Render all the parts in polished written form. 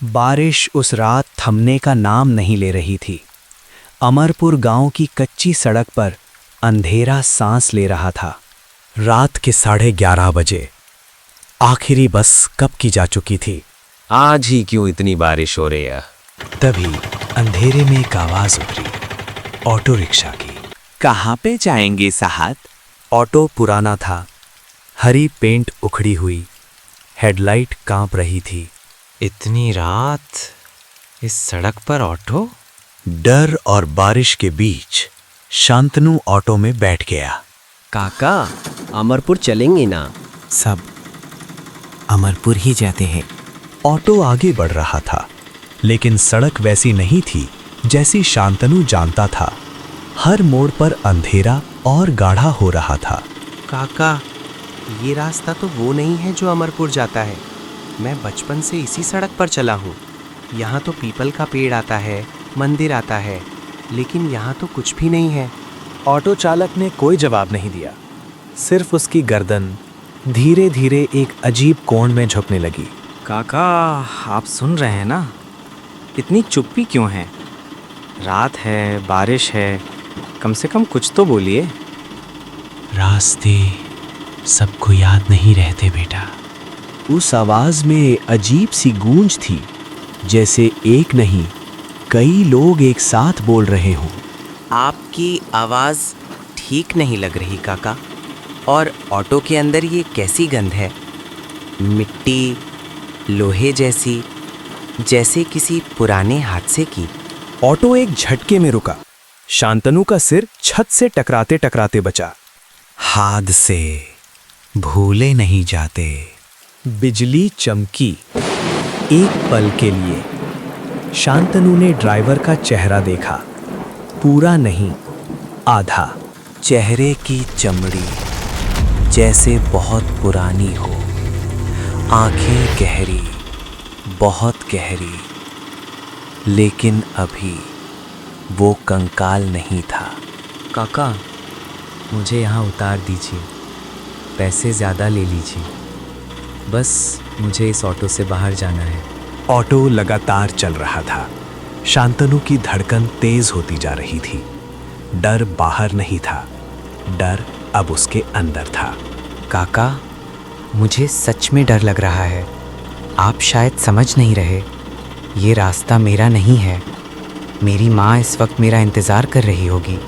बारिश उस रात थमने का नाम नहीं ले रही थी। अमरपुर गांव की कच्ची सड़क पर अंधेरा सांस ले रहा था। रात के 11:30 बजे आखिरी बस कब की जा चुकी थी। आज ही क्यों इतनी बारिश हो रही है? तभी अंधेरे में एक आवाज उतरी, ऑटो रिक्शा की। कहाँ पे जाएंगे साहब? ऑटो पुराना था, हरी पेंट उखड़ी हुई, हेडलाइट कांप रही थी। इतनी रात इस सड़क पर ऑटो? डर और बारिश के बीच शांतनु ऑटो में बैठ गया। काका, अमरपुर चलेंगे ना? सब अमरपुर ही जाते हैं। ऑटो आगे बढ़ रहा था, लेकिन सड़क वैसी नहीं थी जैसी शांतनु जानता था। हर मोड़ पर अंधेरा और गाढ़ा हो रहा था। काका, ये रास्ता तो वो नहीं है जो अमरपुर जाता है। मैं बचपन से इसी सड़क पर चला हूँ। यहाँ तो पीपल का पेड़ आता है, मंदिर आता है, लेकिन यहाँ तो कुछ भी नहीं है। ऑटो चालक ने कोई जवाब नहीं दिया, सिर्फ उसकी गर्दन धीरे धीरे एक अजीब कोण में झुकने लगी। काका, आप सुन रहे हैं ना? इतनी चुप्पी क्यों है? रात है, बारिश है, कम से कम कुछ तो बोलिए। रास्ते सबको याद नहीं रहते बेटा। उस आवाज में अजीब सी गूंज थी, जैसे एक नहीं कई लोग एक साथ बोल रहे हों। आपकी आवाज़ ठीक नहीं लग रही काका। और ऑटो के अंदर ये कैसी गंध है? मिट्टी, लोहे जैसी, जैसे किसी पुराने हादसे की। ऑटो एक झटके में रुका। शांतनु का सिर छत से टकराते टकराते बचा। हादसे भूले नहीं जाते। बिजली चमकी एक पल के लिए। शांतनु ने ड्राइवर का चेहरा देखा, पूरा नहीं, आधा। चेहरे की चमड़ी जैसे बहुत पुरानी हो, आंखें गहरी, बहुत गहरी, लेकिन अभी वो कंकाल नहीं था। काका, मुझे यहाँ उतार दीजिए, पैसे ज़्यादा ले लीजिए, बस मुझे इस ऑटो से बाहर जाना है। ऑटो लगातार चल रहा था। शांतनु की धड़कन तेज होती जा रही थी। डर बाहर नहीं था, डर अब उसके अंदर था। काका, मुझे सच में डर लग रहा है। आप शायद समझ नहीं रहे। ये रास्ता मेरा नहीं है। मेरी माँ इस वक्त मेरा इंतज़ार कर रही होगी।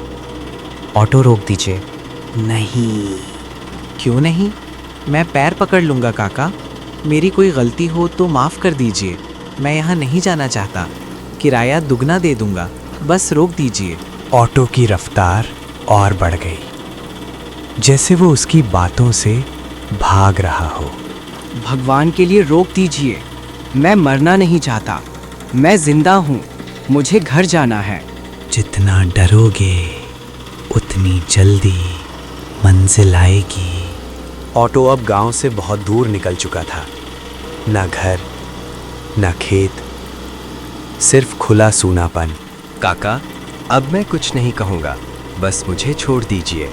ऑटो रोक दीजिए। नहीं। क्यों नहीं? मैं पैर पकड़ लूँगा काका। मेरी कोई गलती हो तो माफ़ कर दीजिए। मैं यहाँ नहीं जाना चाहता। किराया दुगना दे दूँगा, बस रोक दीजिए। ऑटो की रफ्तार और बढ़ गई, जैसे वो उसकी बातों से भाग रहा हो। भगवान के लिए रोक दीजिए। मैं मरना नहीं चाहता। मैं जिंदा हूँ। मुझे घर जाना है। जितना डरोगे उतनी जल्दी मंजिल आएगी। ऑटो अब गांव से बहुत दूर निकल चुका था। न घर, न खेत, सिर्फ खुला सूनापन। काका, अब मैं कुछ नहीं कहूँगा, बस मुझे छोड़ दीजिए।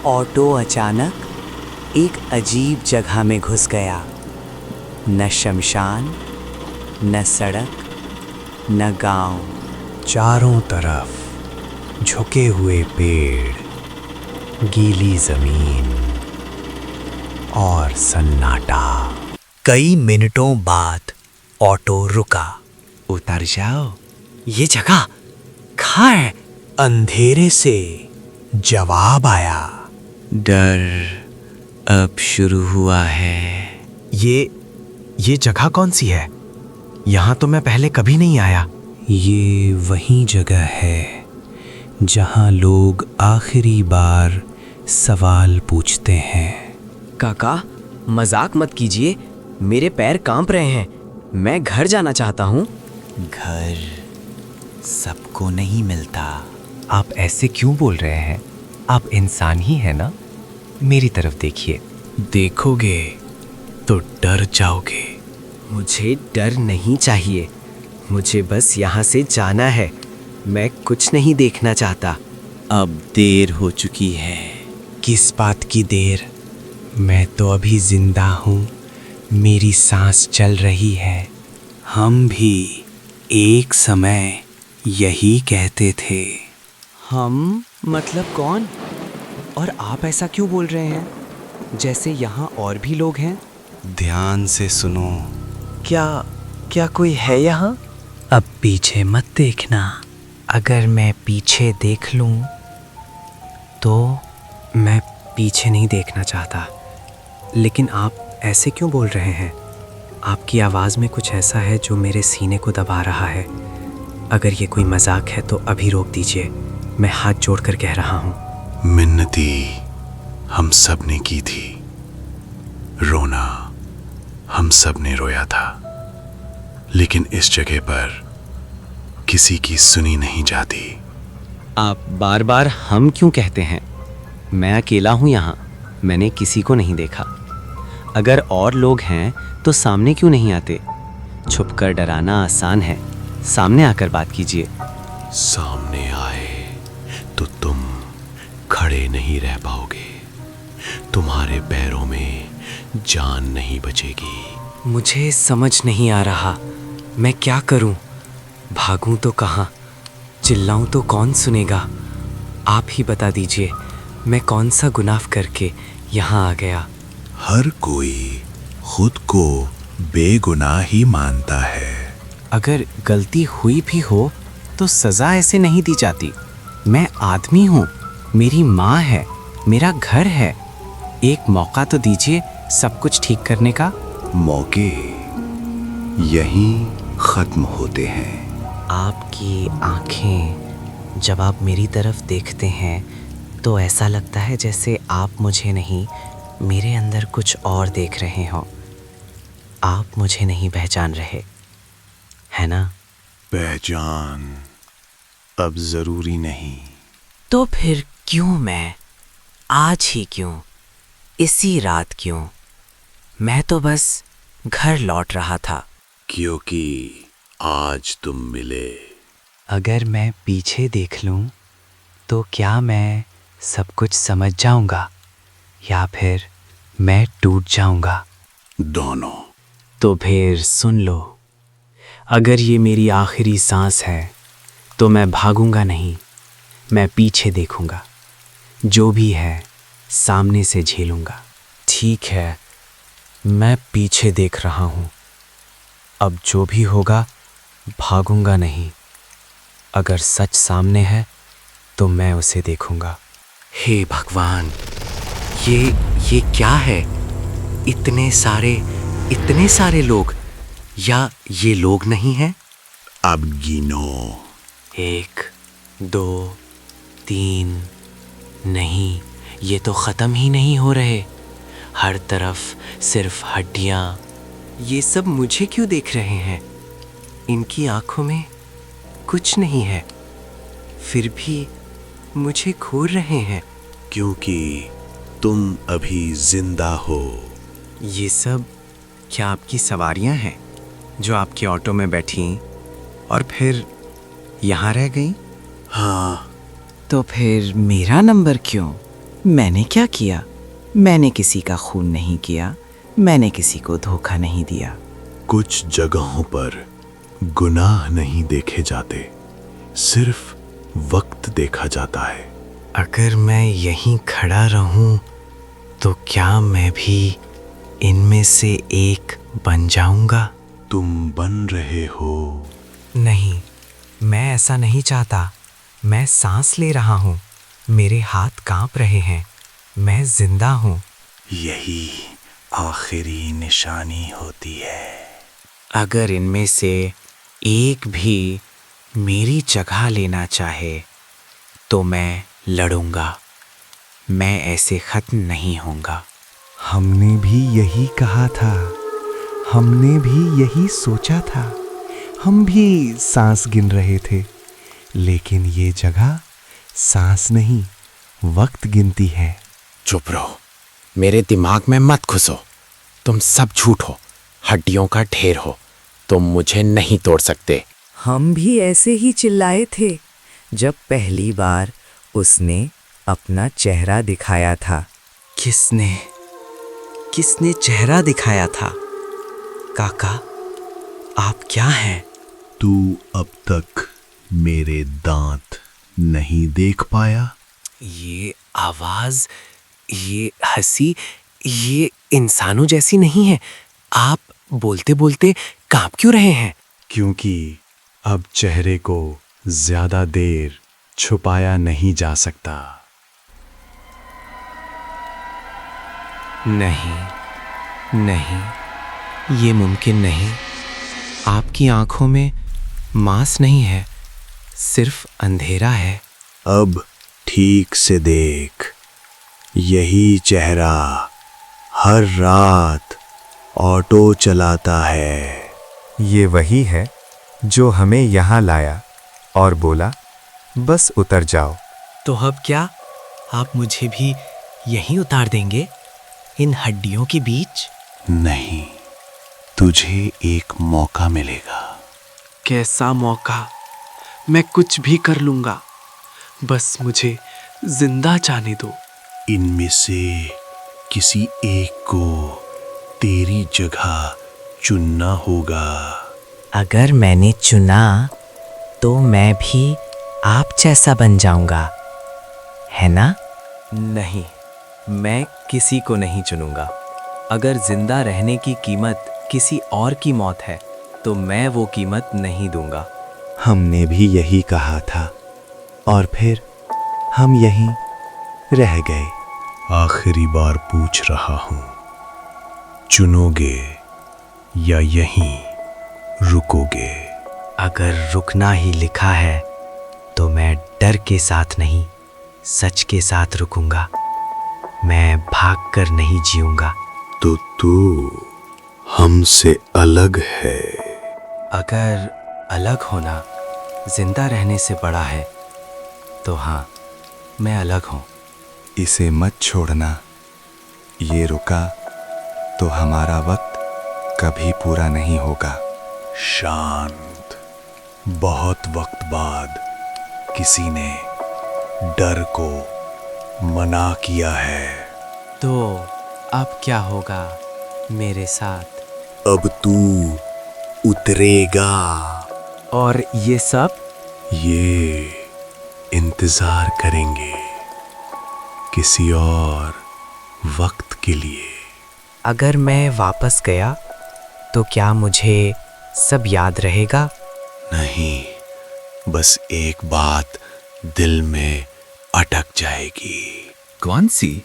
ऑटो अचानक एक अजीब जगह में घुस गया। न शमशान, न सड़क, न गांव। चारों तरफ झुके हुए पेड़, गीली जमीन और सन्नाटा। कई मिनटों बाद ऑटो रुका। उतर जाओ। ये जगह कहाँ है? अंधेरे से जवाब आया। डर अब शुरू हुआ है। ये जगह कौन सी है? यहाँ तो मैं पहले कभी नहीं आया। ये वही जगह है जहाँ लोग आखिरी बार सवाल पूछते हैं। काका, मजाक मत कीजिए। मेरे पैर कांप रहे हैं। मैं घर जाना चाहता हूँ। घर सबको नहीं मिलता। आप ऐसे क्यों बोल रहे हैं? आप इंसान ही हैं ना? मेरी तरफ देखिए। देखोगे तो डर जाओगे। मुझे डर नहीं चाहिए। मुझे बस यहाँ से जाना है। मैं कुछ नहीं देखना चाहता। अब देर हो चुकी है। किस बात की देर? मैं तो अभी जिंदा हूँ, मेरी सांस चल रही है। हम भी एक समय यही कहते थे। हम मतलब कौन? और आप ऐसा क्यों बोल रहे हैं जैसे यहाँ और भी लोग हैं? ध्यान से सुनो। क्या कोई है यहाँ? अब पीछे मत देखना। अगर मैं पीछे देख लूं तो मैं पीछे नहीं देखना चाहता, लेकिन आप ऐसे क्यों बोल रहे हैं? आपकी आवाज़ में कुछ ऐसा है जो मेरे सीने को दबा रहा है। अगर ये कोई मजाक है तो अभी रोक दीजिए। मैं हाथ जोड़कर कह रहा हूँ। मिन्नती हम सब ने की थी, रोना हम सब ने रोया था, लेकिन इस जगह पर किसी की सुनी नहीं जाती। आप बार बार हम क्यों कहते हैं? मैं अकेला हूँ यहाँ, मैंने किसी को नहीं देखा। अगर और लोग हैं तो सामने क्यों नहीं आते? छुपकर डराना आसान है, सामने आकर बात कीजिए। सामने आए तो तुम खड़े नहीं रह पाओगे, तुम्हारे पैरों में जान नहीं बचेगी। मुझे समझ नहीं आ रहा, मैं क्या करूं? भागूं तो कहाँ? चिल्लाऊं तो कौन सुनेगा? आप ही बता दीजिए, मैं कौन सा गुनाह करके यहाँ आ गया? हर कोई खुद को बेगुनाह ही मानता है। अगर गलती हुई भी हो तो सज़ा ऐसे नहीं दी जाती। मैं आदमी हूँ, मेरी माँ है, मेरा घर है। एक मौका तो दीजिए सब कुछ ठीक करने का। मौके यहीं खत्म होते हैं। आपकी आंखें जब आप मेरी तरफ देखते हैं तो ऐसा लगता है जैसे आप मुझे नहीं, मेरे अंदर कुछ और देख रहे हो। आप मुझे नहीं पहचान रहे, है ना? पहचान अब जरूरी नहीं। तो फिर क्यों मैं? आज ही क्यों? इसी रात क्यों? मैं तो बस घर लौट रहा था। क्योंकि आज तुम मिले। अगर मैं पीछे देख लूं तो क्या मैं सब कुछ समझ जाऊंगा या फिर मैं टूट जाऊंगा? दोनों। तो फिर सुन लो, अगर ये मेरी आखिरी सांस है तो मैं भागूंगा नहीं, मैं पीछे देखूंगा। जो भी है सामने से झेलूंगा। ठीक है, मैं पीछे देख रहा हूँ। अब जो भी होगा भागूंगा नहीं। अगर सच सामने है तो मैं उसे देखूंगा। हे भगवान, ये क्या है? इतने सारे लोग, या ये लोग नहीं हैं? अब गिनो। 1 2 3। नहीं, ये तो ख़त्म ही नहीं हो रहे। हर तरफ सिर्फ हड्डियाँ। ये सब मुझे क्यों देख रहे हैं? इनकी आंखों में कुछ नहीं है, फिर भी मुझे घूर रहे हैं। क्योंकि तुम अभी जिंदा हो। ये सब क्या आपकी सवारियां हैं जो आपके ऑटो में बैठी और फिर यहाँ रह गई? हाँ। तो फिर मेरा नंबर क्यों? मैंने क्या किया? मैंने किसी का खून नहीं किया, मैंने किसी को धोखा नहीं दिया। कुछ जगहों पर गुनाह नहीं देखे जाते, सिर्फ वक्त देखा जाता है। अगर मैं यहीं खड़ा रहूं तो क्या मैं भी इनमें से एक बन जाऊंगा? तुम बन रहे हो। नहीं, मैं ऐसा नहीं चाहता। मैं सांस ले रहा हूँ, मेरे हाथ कांप रहे हैं, मैं जिंदा हूँ। यही आखिरी निशानी होती है। अगर इनमें से एक भी मेरी जगह लेना चाहे तो मैं लड़ूंगा। मैं ऐसे खत्म नहीं होऊंगा। हमने भी यही कहा था, हमने भी यही सोचा था। हम भी सांस गिन रहे थे, लेकिन ये जगह सांस नहीं, वक्त गिनती है। चुप रहो, मेरे दिमाग में मत घुसो। तुम सब झूठ हो, हड्डियों का ढेर हो। तुम मुझे नहीं तोड़ सकते। हम भी ऐसे ही चिल्लाए थे जब पहली बार उसने अपना चेहरा दिखाया था। किसने चेहरा दिखाया था? काका, आप क्या हैं? तू अब तक मेरे दांत नहीं देख पाया? ये आवाज, ये हंसी, ये इंसानों जैसी नहीं है। आप बोलते बोलते कांप क्यों रहे हैं? क्योंकि अब चेहरे को ज्यादा देर छुपाया नहीं जा सकता। नहीं, नहीं, ये मुमकिन नहीं। आपकी आंखों में मांस नहीं है, सिर्फ अंधेरा है। अब ठीक से देख, यही चेहरा हर रात ऑटो चलाता है। ये वही है जो हमें यहाँ लाया और बोला, बस उतर जाओ। तो अब क्या आप मुझे भी यहीं उतार देंगे, इन हड्डियों के बीच? नहीं, तुझे एक मौका मिलेगा। कैसा मौका? मैं कुछ भी कर लूंगा, बस मुझे जिंदा जाने दो। इनमें से किसी एक को तेरी जगह चुनना होगा। अगर मैंने चुना तो मैं भी आप जैसा बन जाऊंगा, है ना? नहीं, मैं किसी को नहीं चुनूंगा। अगर जिंदा रहने की कीमत किसी और की मौत है तो मैं वो कीमत नहीं दूंगा। हमने भी यही कहा था और फिर हम यहीं रह गए। आखिरी बार पूछ रहा हूं, चुनोगे या यहीं रुकोगे? अगर रुकना ही लिखा है तो मैं डर के साथ नहीं, सच के साथ रुकूंगा। मैं भागकर नहीं जीऊंगा। तो तू हमसे अलग है। अगर अलग होना जिंदा रहने से बड़ा है तो हाँ, मैं अलग हूँ। इसे मत छोड़ना, ये रुका तो हमारा वक्त कभी पूरा नहीं होगा। शांत, बहुत वक्त बाद किसी ने डर को मना किया है। तो अब क्या होगा मेरे साथ? अब तू उतरेगा। और ये सब? ये इंतजार करेंगे किसी और वक्त के लिए। अगर मैं वापस गया तो क्या मुझे सब याद रहेगा? नहीं, बस एक बात दिल में अटक जाएगी। कौन सी?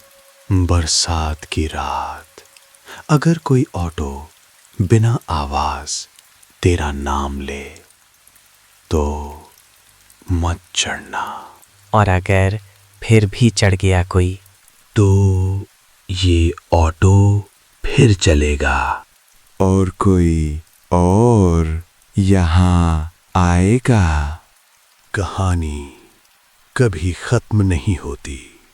बरसात की रात, अगर कोई ऑटो बिना आवाज तेरा नाम ले तो मत चढ़ना। और अगर फिर भी चढ़ गया कोई? तो ये ऑटो फिर चलेगा। और कोई और यहाँ आएगा। कहानी कभी खत्म नहीं होती।